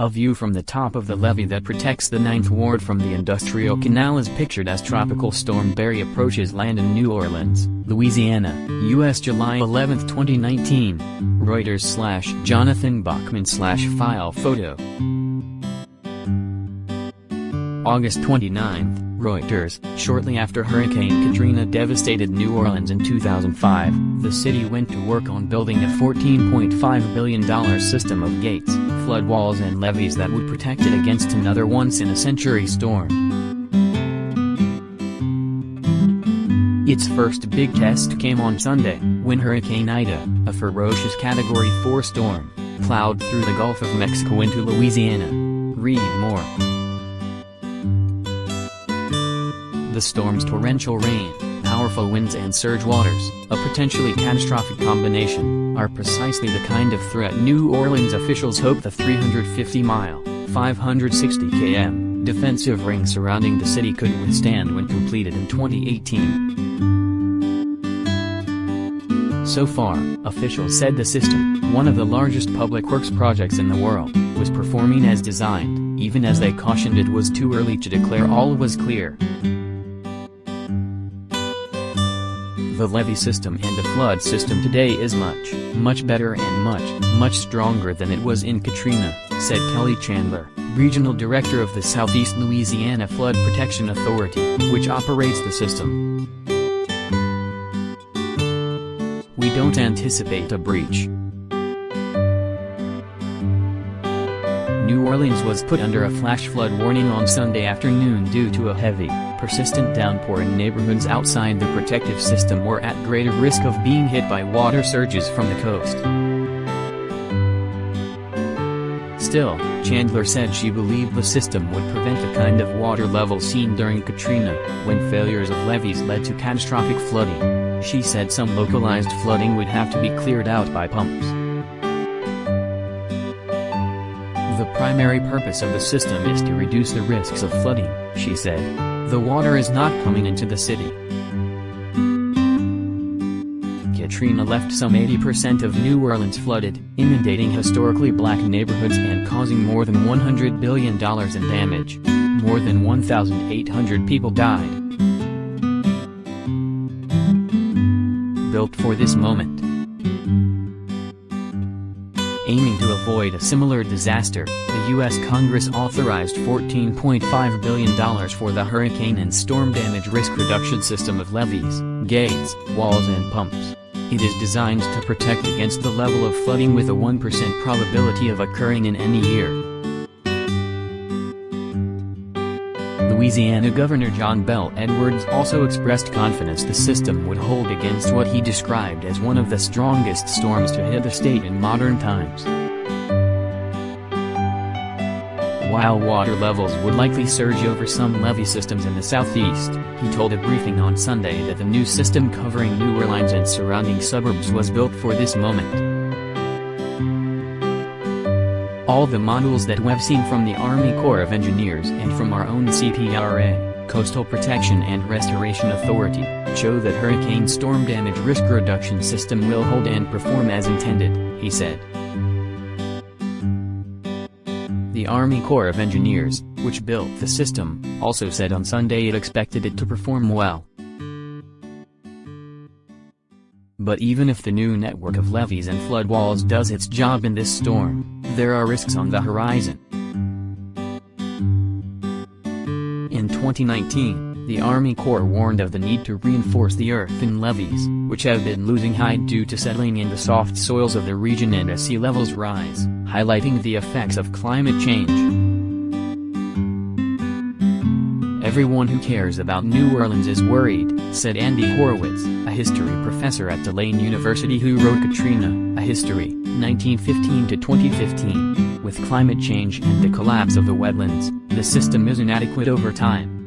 A view from the top of the levee that protects the 9th Ward from the Industrial Canal is pictured as Tropical Storm Barry approaches land in New Orleans, Louisiana, U.S. July 11, 2019. Reuters / Jonathan Bachman / file photo. August 29, Reuters. Shortly after Hurricane Katrina devastated New Orleans in 2005, the city went to work on building a $14.5 billion system of gates, flood walls and levees that would protect it against another once-in-a-century storm. Its first big test came on Sunday, when Hurricane Ida, a ferocious Category 4 storm, plowed through the Gulf of Mexico into Louisiana. Read more. The storm's torrential rain, powerful winds and surge waters, a potentially catastrophic combination, are precisely the kind of threat New Orleans officials hope the 350-mile, 560 km, defensive ring surrounding the city could withstand when completed in 2018. So far, officials said the system, one of the largest public works projects in the world, was performing as designed, even as they cautioned it was too early to declare all was clear. The levee system and the flood system today is much better and much stronger than it was in Katrina, said Kelly Chandler, Regional Director of the Southeast Louisiana Flood Protection Authority, which operates the system. We don't anticipate a breach. New Orleans was put under a flash flood warning on Sunday afternoon due to a heavy, persistent downpour, and neighborhoods outside the protective system were at greater risk of being hit by water surges from the coast. Still, Chandler said she believed the system would prevent the kind of water level seen during Katrina, when failures of levees led to catastrophic flooding. She said some localized flooding would have to be cleared out by pumps. The primary purpose of the system is to reduce the risks of flooding, she said. The water is not coming into the city. Katrina left some 80% of New Orleans flooded, inundating historically black neighborhoods and causing more than $100 billion in damage. More than 1,800 people died. Built for this moment. Aiming to avoid a similar disaster, the U.S. Congress authorized $14.5 billion for the hurricane and storm damage risk reduction system of levees, gates, walls and pumps. It is designed to protect against the level of flooding with a 1% probability of occurring in any year. Louisiana Governor John Bel Edwards also expressed confidence the system would hold against what he described as one of the strongest storms to hit the state in modern times. While water levels would likely surge over some levee systems in the southeast, he told a briefing on Sunday that the new system covering New Orleans and surrounding suburbs was built for this moment. All the models that we've seen from the Army Corps of Engineers and from our own CPRA, Coastal Protection and Restoration Authority, show that Hurricane Storm Damage Risk Reduction System will hold and perform as intended, he said. The Army Corps of Engineers, which built the system, also said on Sunday it expected it to perform well. But even if the new network of levees and flood walls does its job in this storm, there are risks on the horizon. In 2019, the Army Corps warned of the need to reinforce the earthen levees, which have been losing height due to settling in the soft soils of the region and as sea levels rise, highlighting the effects of climate change. Everyone who cares about New Orleans is worried, said Andy Horowitz, a history professor at Tulane University who wrote Katrina, A History, 1915 to 2015. With climate change and the collapse of the wetlands, the system is inadequate over time.